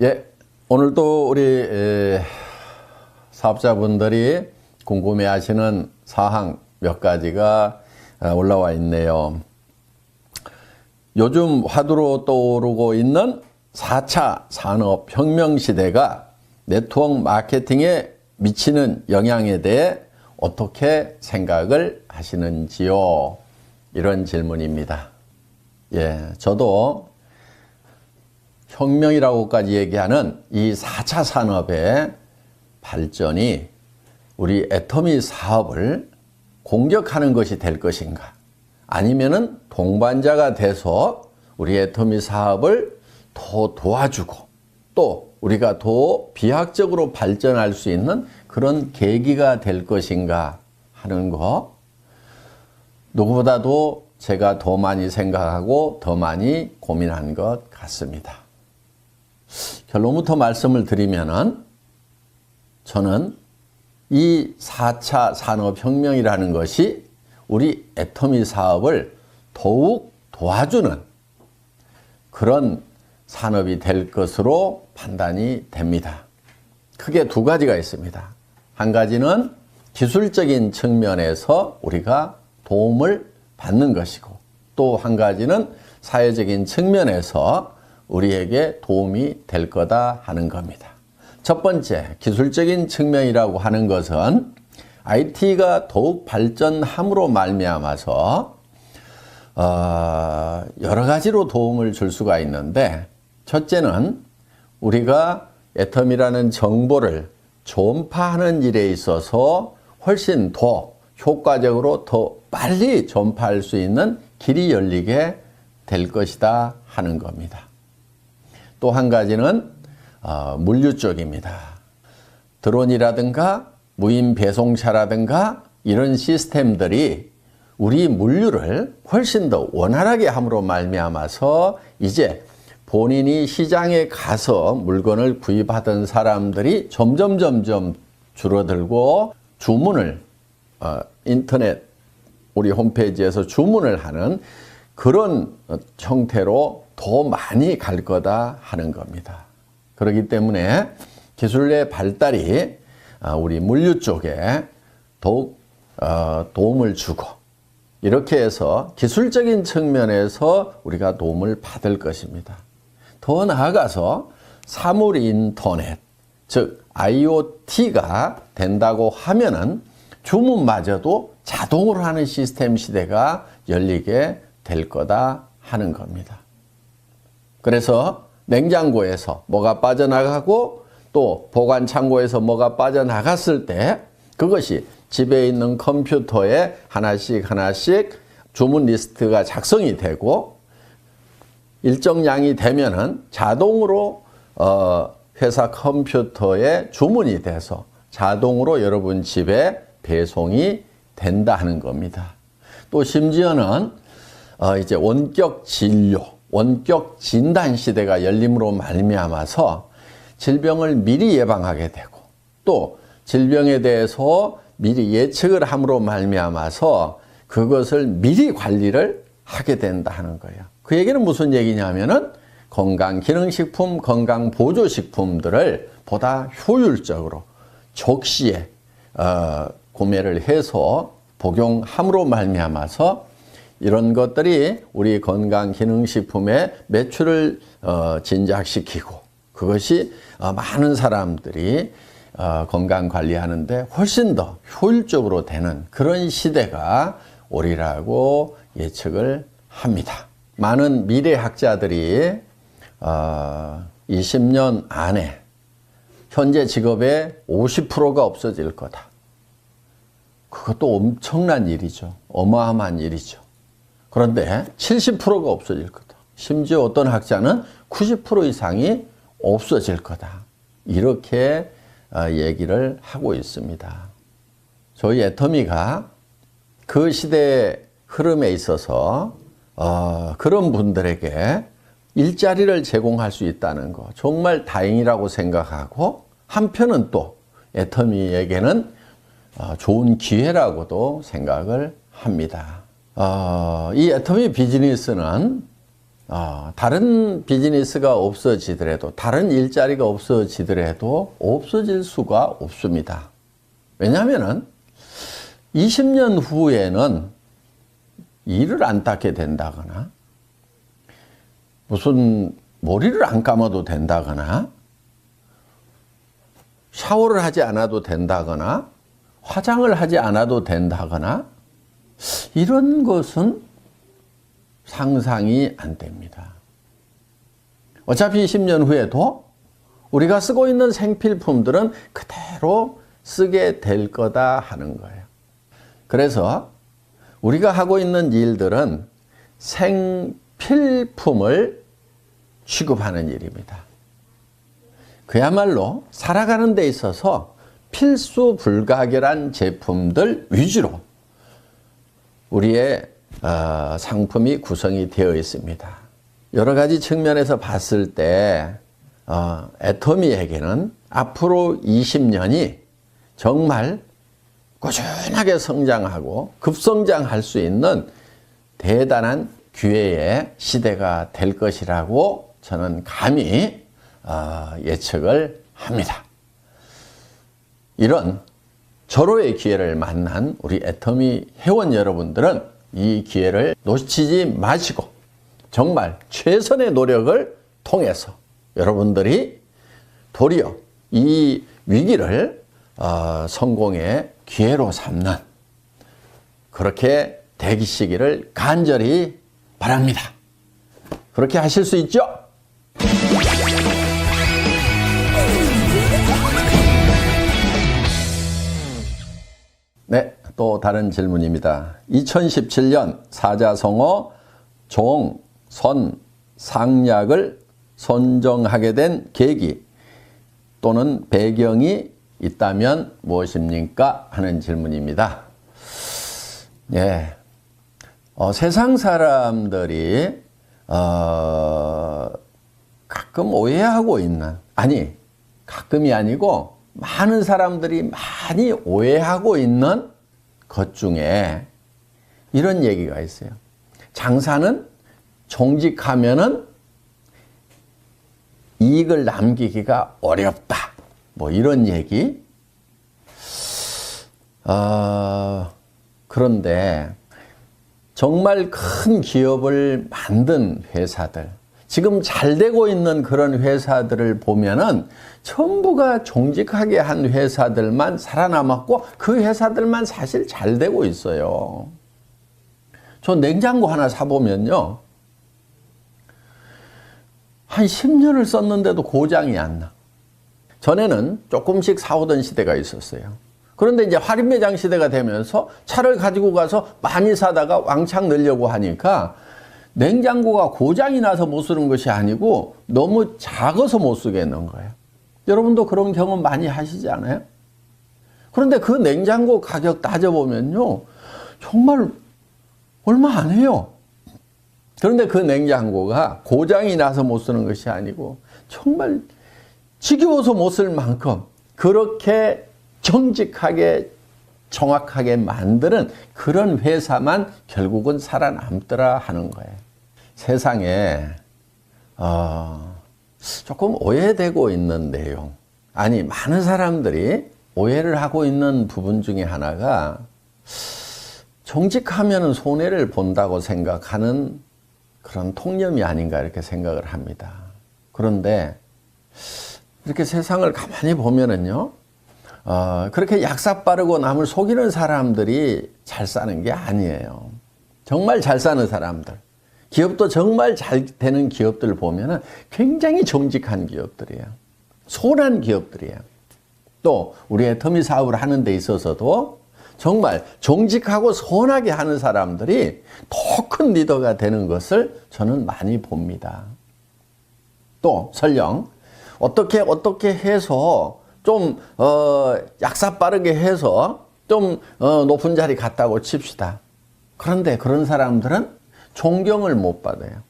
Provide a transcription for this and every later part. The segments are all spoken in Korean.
예, 오늘도 우리 사업자분들이 궁금해하시는 사항 몇 가지가 올라와 있네요. 요즘 화두로 떠오르고 있는 4차 산업혁명 시대가 네트워크 마케팅에 미치는 영향에 대해 어떻게 생각을 하시는지요? 이런 질문입니다. 예, 저도 혁명이라고까지 얘기하는 이 4차 산업의 발전이 우리 애터미 사업을 공격하는 것이 될 것인가, 아니면은 동반자가 돼서 우리 애터미 사업을 더 도와주고 또 우리가 더 비약적으로 발전할 수 있는 그런 계기가 될 것인가 하는 거, 누구보다도 제가 더 많이 생각하고 더 많이 고민한 것 같습니다. 결론부터 말씀을 드리면은 저는 이 4차 산업혁명이라는 것이 우리 애터미 사업을 더욱 도와주는 그런 산업이 될 것으로 판단이 됩니다. 크게 두 가지가 있습니다. 한 가지는 기술적인 측면에서 우리가 도움을 받는 것이고, 또 한 가지는 사회적인 측면에서 우리에게 도움이 될 거다 하는 겁니다. 첫 번째, 기술적인 측면이라고 하는 것은 IT가 더욱 발전함으로 말미암아서 여러 가지로 도움을 줄 수가 있는데, 첫째는 우리가 애터미라는 정보를 전파하는 일에 있어서 훨씬 더 효과적으로 더 빨리 전파할 수 있는 길이 열리게 될 것이다 하는 겁니다. 또 한 가지는 물류 쪽입니다. 드론이라든가 무인 배송차라든가 이런 시스템들이 우리 물류를 훨씬 더 원활하게 함으로 말미암아서 이제 본인이 시장에 가서 물건을 구입하던 사람들이 점점 줄어들고, 주문을 인터넷 우리 홈페이지에서 주문을 하는 그런 형태로 더 많이 갈 거다 하는 겁니다. 그렇기 때문에 기술의 발달이 우리 물류 쪽에 더욱 도움을 주고, 이렇게 해서 기술적인 측면에서 우리가 도움을 받을 것입니다. 더 나아가서 사물 인터넷, 즉 IoT가 된다고 하면은 주문마저도 자동으로 하는 시스템 시대가 열리게 될 거다 하는 겁니다. 그래서 냉장고에서 뭐가 빠져나가고 또 보관 창고에서 뭐가 빠져나갔을 때 그것이 집에 있는 컴퓨터에 하나씩 주문 리스트가 작성이 되고, 일정량이 되면은 자동으로 회사 컴퓨터에 주문이 돼서 자동으로 여러분 집에 배송이 된다 하는 겁니다. 또 심지어는 이제 원격 진료, 원격 진단 시대가 열림으로 말미암아서 질병을 미리 예방하게 되고, 또 질병에 대해서 미리 예측을 함으로 말미암아서 그것을 미리 관리를 하게 된다 하는 거예요. 그 얘기는 무슨 얘기냐면은 건강기능식품, 건강보조식품들을 보다 효율적으로 적시에 구매를 해서 복용함으로 말미암아서 이런 것들이 우리 건강기능식품의 매출을 진작시키고, 그것이 많은 사람들이 건강관리하는데 훨씬 더 효율적으로 되는 그런 시대가 오리라고 예측을 합니다. 많은 미래학자들이 20년 안에 현재 직업의 50%가 없어질 거다. 그것도 엄청난 일이죠. 어마어마한 일이죠. 그런데 70%가 없어질 거다. 심지어 어떤 학자는 90% 이상이 없어질 거다. 이렇게 얘기를 하고 있습니다. 저희 애터미가 그 시대의 흐름에 있어서 그런 분들에게 일자리를 제공할 수 있다는 거 정말 다행이라고 생각하고, 한편은 또 애터미에게는 좋은 기회라고도 생각을 합니다. 이 애터미 비즈니스는 다른 비즈니스가 없어지더라도, 다른 일자리가 없어지더라도 없어질 수가 없습니다. 왜냐하면 20년 후에는 이를 안 닦게 된다거나, 무슨 머리를 안 감아도 된다거나, 샤워를 하지 않아도 된다거나, 화장을 하지 않아도 된다거나, 이런 것은 상상이 안 됩니다. 어차피 20년 후에도 우리가 쓰고 있는 생필품들은 그대로 쓰게 될 거다 하는 거예요. 그래서 우리가 하고 있는 일들은 생필품을 취급하는 일입니다. 그야말로 살아가는 데 있어서 필수 불가결한 제품들 위주로 우리의 상품이 구성이 되어 있습니다. 여러 가지 측면에서 봤을 때 애터미에게는 앞으로 20년이 정말 꾸준하게 성장하고 급성장할 수 있는 대단한 기회의 시대가 될 것이라고 저는 감히 예측을 합니다. 이런 절호의 기회를 만난 우리 애터미 회원 여러분들은 이 기회를 놓치지 마시고 정말 최선의 노력을 통해서 여러분들이 도리어 이 위기를 성공의 기회로 삼는 그렇게 되시기를 간절히 바랍니다. 그렇게 하실 수 있죠? 네, 또 다른 질문입니다. 2017년 사자성어 종, 선, 상약을 선정하게 된 계기 또는 배경이 있다면 무엇입니까? 하는 질문입니다. 예, 세상 사람들이 가끔 오해하고 있는, 아니 가끔이 아니고 많은 사람들이 많이 오해하고 있는 것 중에 이런 얘기가 있어요. 장사는 정직하면은 이익을 남기기가 어렵다. 뭐 이런 얘기. 그런데 정말 큰 기업을 만든 회사들, 지금 잘 되고 있는 그런 회사들을 보면은 전부가 정직하게 한 회사들만 살아남았고 그 회사들만 사실 잘 되고 있어요. 저 냉장고 하나 사보면요, 한 10년을 썼는데도 고장이 안 나. 전에는 조금씩 사오던 시대가 있었어요. 그런데 이제 할인매장 시대가 되면서 차를 가지고 가서 많이 사다가 왕창 넣으려고 하니까 냉장고가 고장이 나서 못 쓰는 것이 아니고 너무 작아서 못 쓰겠는 거예요. 여러분도 그런 경험 많이 하시지 않아요? 그런데 그 냉장고 가격 따져보면요, 정말 얼마 안 해요. 그런데 그 냉장고가 고장이 나서 못 쓰는 것이 아니고 정말 지겨워서 못 쓸 만큼 그렇게 정직하게 정확하게 만드는 그런 회사만 결국은 살아남더라 하는 거예요. 세상에 조금 오해되고 있는 내용, 아니 많은 사람들이 오해를 하고 있는 부분 중에 하나가 정직하면 손해를 본다고 생각하는 그런 통념이 아닌가 이렇게 생각을 합니다. 그런데 이렇게 세상을 가만히 보면은요, 그렇게 약사 빠르고 남을 속이는 사람들이 잘 사는 게 아니에요. 정말 잘 사는 사람들, 기업도 정말 잘 되는 기업들을 보면은 굉장히 정직한 기업들이에요. 선한 기업들이에요. 또 우리 애터미 사업을 하는 데 있어서도 정말 정직하고 선하게 하는 사람들이 더 큰 리더가 되는 것을 저는 많이 봅니다. 또 설령 어떻게 해서 좀 약사 빠르게 해서 좀 높은 자리 갔다고 칩시다. 그런데 그런 사람들은 존경을 못 받아요.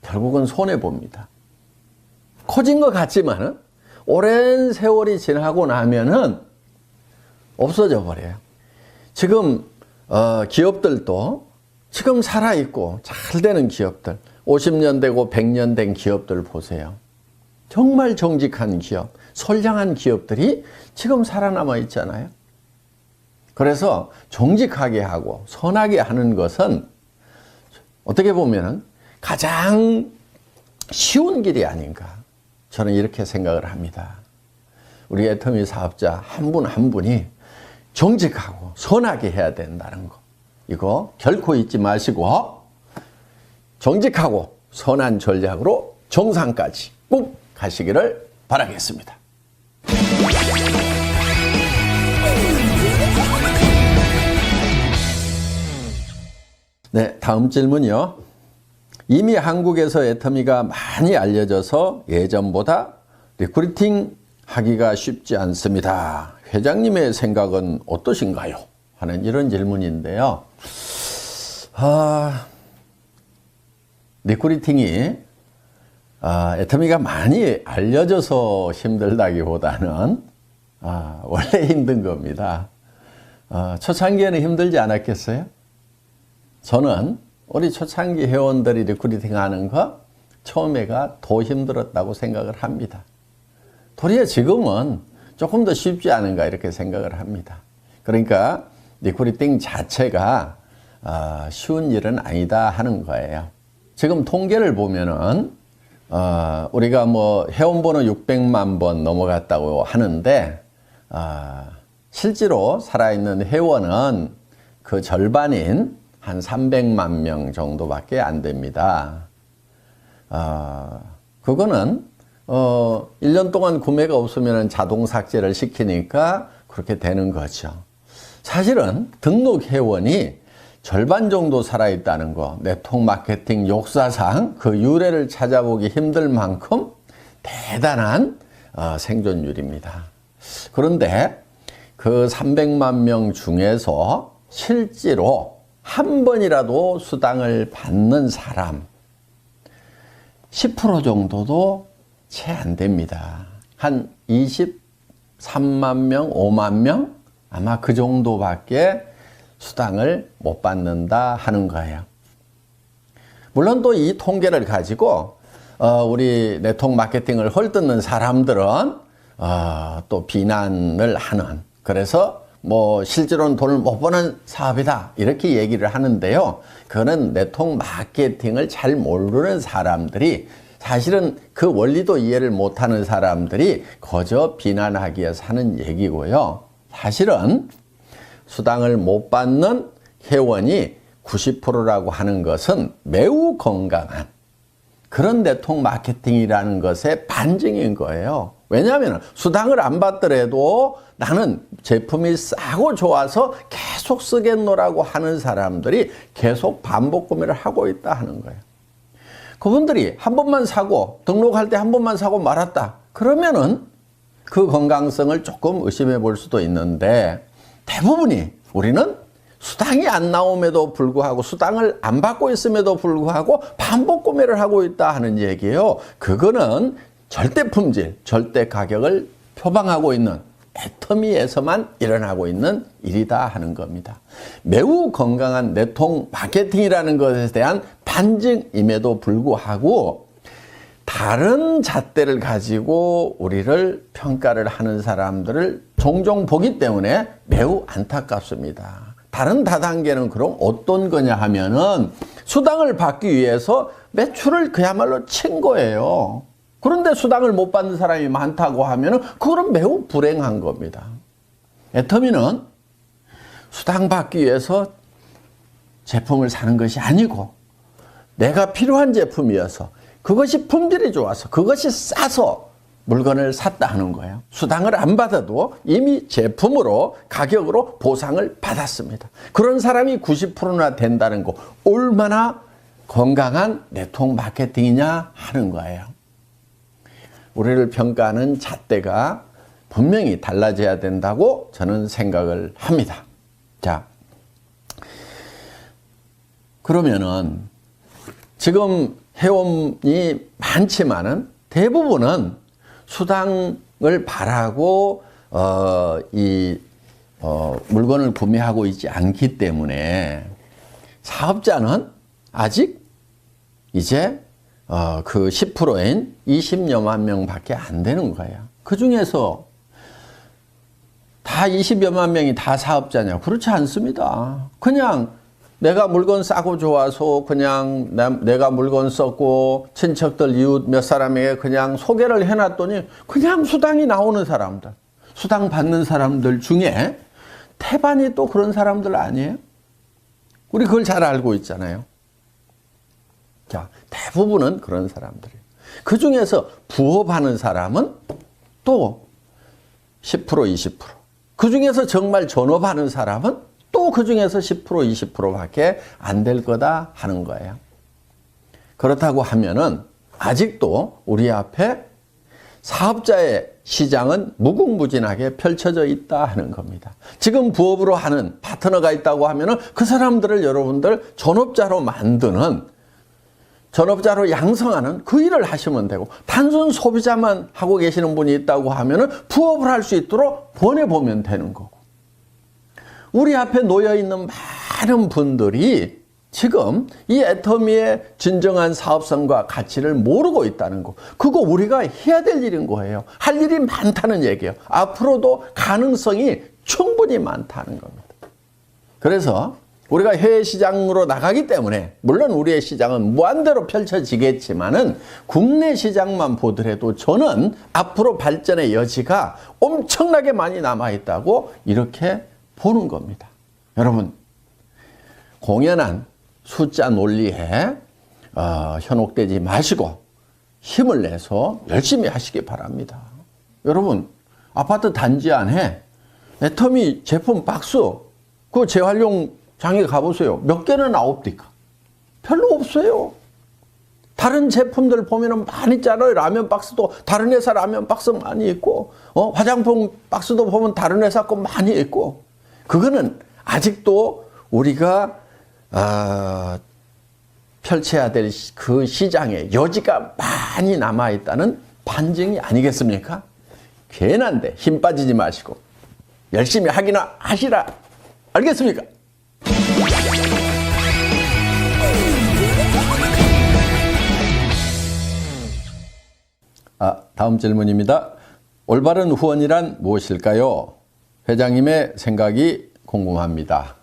결국은 손해봅니다. 커진 것 같지만은 오랜 세월이 지나고 나면은 없어져 버려요. 지금 기업들도 지금 살아있고 잘 되는 기업들, 50년 되고 100년 된 기업들 보세요. 정말 정직한 기업, 선량한 기업들이 지금 살아남아 있잖아요. 그래서 정직하게 하고 선하게 하는 것은 어떻게 보면 가장 쉬운 길이 아닌가, 저는 이렇게 생각을 합니다. 우리 애터미 사업자 한 분 한 분이 정직하고 선하게 해야 된다는 거, 이거 결코 잊지 마시고 정직하고 선한 전략으로 정상까지 꼭 가시기를 바라겠습니다. 네, 다음 질문이요. 이미 한국에서 애터미가 많이 알려져서 예전보다 리크루팅 하기가 쉽지 않습니다. 회장님의 생각은 어떠신가요? 하는 이런 질문인데요. 리크루팅이 애터미가 많이 알려져서 힘들다기보다는 원래 힘든 겁니다. 초창기에는 힘들지 않았겠어요? 저는 우리 초창기 회원들이 리크루팅 하는 거 처음에가 더 힘들었다고 생각을 합니다. 도리어 지금은 조금 더 쉽지 않은가 이렇게 생각을 합니다. 그러니까 리크루팅 자체가 쉬운 일은 아니다 하는 거예요. 지금 통계를 보면은 우리가 뭐 회원번호 600만 번 넘어갔다고 하는데 실제로 살아있는 회원은 그 절반인 한 300만 명 정도밖에 안 됩니다. 그거는 1년 동안 구매가 없으면 자동 삭제를 시키니까 그렇게 되는 거죠. 사실은 등록 회원이 절반 정도 살아있다는 거, 네트워크 마케팅 역사상 그 유래를 찾아보기 힘들 만큼 대단한 생존율입니다. 그런데 그 300만 명 중에서 실제로 한 번이라도 수당을 받는 사람 10% 정도도 채 안 됩니다. 한 23만 명, 5만 명? 아마 그 정도밖에 수당을 못 받는다 하는 거예요. 물론 또 이 통계를 가지고 우리 네트워크 마케팅을 헐뜯는 사람들은 또 비난을 하는, 그래서 뭐 실제로는 돈을 못 버는 사업이다 이렇게 얘기를 하는데요. 그거는 네트워크 마케팅을 잘 모르는 사람들이, 사실은 그 원리도 이해를 못하는 사람들이 거저 비난하기 위해서 하는 얘기고요. 사실은 수당을 못 받는 회원이 90%라고 하는 것은 매우 건강한 그런 네트워크 마케팅이라는 것의 반증인 거예요. 왜냐하면 수당을 안 받더라도 나는 제품이 싸고 좋아서 계속 쓰겠노라고 하는 사람들이 계속 반복 구매를 하고 있다 하는 거예요. 그분들이 한 번만 사고 등록할 때 한 번만 사고 말았다. 그러면은 그 건강성을 조금 의심해 볼 수도 있는데, 대부분이 우리는 수당이 안 나옴에도 불구하고 수당을 안 받고 있음에도 불구하고 반복 구매를 하고 있다 하는 얘기예요. 그거는 절대 품질, 절대 가격을 표방하고 있는 애터미에서만 일어나고 있는 일이다 하는 겁니다. 매우 건강한 네트워크 마케팅이라는 것에 대한 반증임에도 불구하고 다른 잣대를 가지고 우리를 평가를 하는 사람들을 종종 보기 때문에 매우 안타깝습니다. 다른 다단계는 그럼 어떤 거냐 하면은 수당을 받기 위해서 매출을 그야말로 친 거예요. 그런데 수당을 못 받는 사람이 많다고 하면은 그거는 매우 불행한 겁니다. 애터미는 수당 받기 위해서 제품을 사는 것이 아니고 내가 필요한 제품이어서, 그것이 품질이 좋아서, 그것이 싸서 물건을 샀다 하는 거예요. 수당을 안 받아도 이미 제품으로, 가격으로 보상을 받았습니다. 그런 사람이 90%나 된다는 거, 얼마나 건강한 네트워크 마케팅이냐 하는 거예요. 우리를 평가하는 잣대가 분명히 달라져야 된다고 저는 생각을 합니다. 자, 그러면은 지금 회원이 많지만은 대부분은 수당을 바라고 물건을 구매하고 있지 않기 때문에 사업자는 아직 이제 그 10%인 20여만 명밖에 안 되는 거예요. 그 중에서 다 20여만 명이 다 사업자냐? 그렇지 않습니다. 그냥 내가 물건 싸고 좋아서 그냥 내가 물건 썼고 친척들 이웃 몇 사람에게 그냥 소개를 해놨더니 그냥 수당이 나오는 사람들, 수당 받는 사람들 중에 태반이 또 그런 사람들 아니에요? 우리 그걸 잘 알고 있잖아요. 자, 대부분은 그런 사람들이에요. 그 중에서 부업하는 사람은 또 10%, 20%. 그 중에서 정말 전업하는 사람은 또 그 중에서 10%, 20%밖에 안 될 거다 하는 거예요. 그렇다고 하면은 아직도 우리 앞에 사업자의 시장은 무궁무진하게 펼쳐져 있다 하는 겁니다. 지금 부업으로 하는 파트너가 있다고 하면은 그 사람들을 여러분들 전업자로 만드는, 전업자로 양성하는 그 일을 하시면 되고, 단순 소비자만 하고 계시는 분이 있다고 하면은 부업을 할 수 있도록 보내보면 되는 거고. 우리 앞에 놓여 있는 많은 분들이 지금 이 애터미의 진정한 사업성과 가치를 모르고 있다는 거. 그거 우리가 해야 될 일인 거예요. 할 일이 많다는 얘기예요. 앞으로도 가능성이 충분히 많다는 겁니다. 그래서 우리가 해외 시장으로 나가기 때문에 물론 우리의 시장은 무한대로 펼쳐지겠지만은 국내 시장만 보더라도 저는 앞으로 발전의 여지가 엄청나게 많이 남아있다고 이렇게 보는 겁니다. 여러분, 공연한 숫자 논리에 현혹되지 마시고 힘을 내서 열심히 하시기 바랍니다. 여러분, 아파트 단지 안에 애터미 제품 박스 그 재활용장에 가보세요. 몇 개는 나옵니까? 별로 없어요. 다른 제품들 보면은 많이 있잖아요. 라면 박스도 다른 회사 라면 박스 많이 있고, 화장품 박스도 보면 다른 회사 거 많이 있고, 그거는 아직도 우리가 펼쳐야 될 그 시장에 여지가 많이 남아있다는 반증이 아니겠습니까? 괜한데 힘 빠지지 마시고 열심히 하기나 하시라. 알겠습니까? 다음 질문입니다. 올바른 후원이란 무엇일까요? 회장님의 생각이 궁금합니다.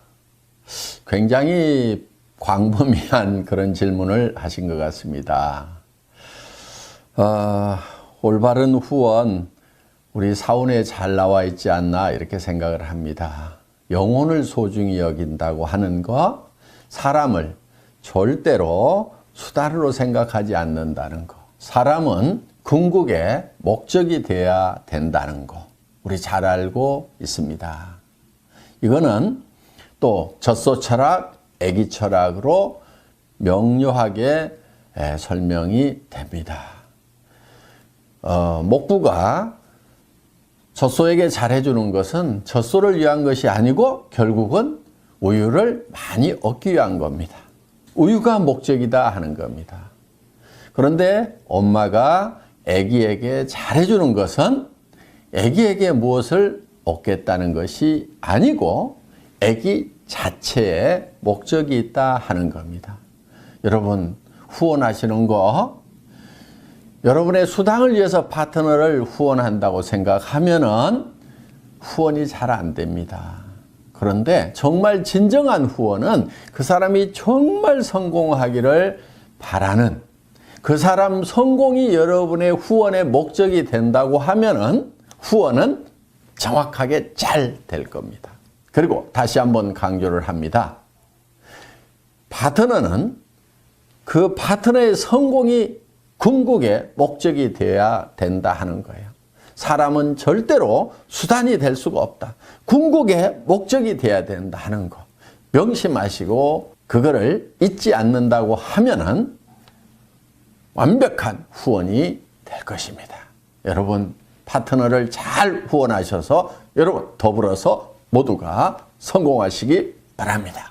굉장히 광범위한 그런 질문을 하신 것 같습니다. 올바른 후원, 우리 사원에 잘 나와 있지 않나 이렇게 생각을 합니다. 영혼을 소중히 여긴다고 하는 거, 사람을 절대로 수단으로 생각하지 않는다는 거, 사람은 궁극의 목적이 되어야 된다는 거, 우리 잘 알고 있습니다. 이거는 또 젖소 철학, 애기 철학으로 명료하게 설명이 됩니다. 목부가 젖소에게 잘해주는 것은 젖소를 위한 것이 아니고 결국은 우유를 많이 얻기 위한 겁니다. 우유가 목적이다 하는 겁니다. 그런데 엄마가 애기에게 잘해주는 것은 애기에게 무엇을 얻겠다는 것이 아니고 애기 자체에 목적이 있다 하는 겁니다. 여러분, 후원하시는 거, 여러분의 수당을 위해서 파트너를 후원한다고 생각하면은 후원이 잘 안 됩니다. 그런데 정말 진정한 후원은 그 사람이 정말 성공하기를 바라는, 그 사람 성공이 여러분의 후원의 목적이 된다고 하면은 후원은 정확하게 잘 될 겁니다. 그리고 다시 한번 강조를 합니다. 파트너는 그 파트너의 성공이 궁극의 목적이 되어야 된다 하는 거예요. 사람은 절대로 수단이 될 수가 없다. 궁극의 목적이 되어야 된다 하는 거. 명심하시고 그거를 잊지 않는다고 하면은 완벽한 후원이 될 것입니다. 여러분, 파트너를 잘 후원하셔서 여러분 더불어서 모두가 성공하시기 바랍니다.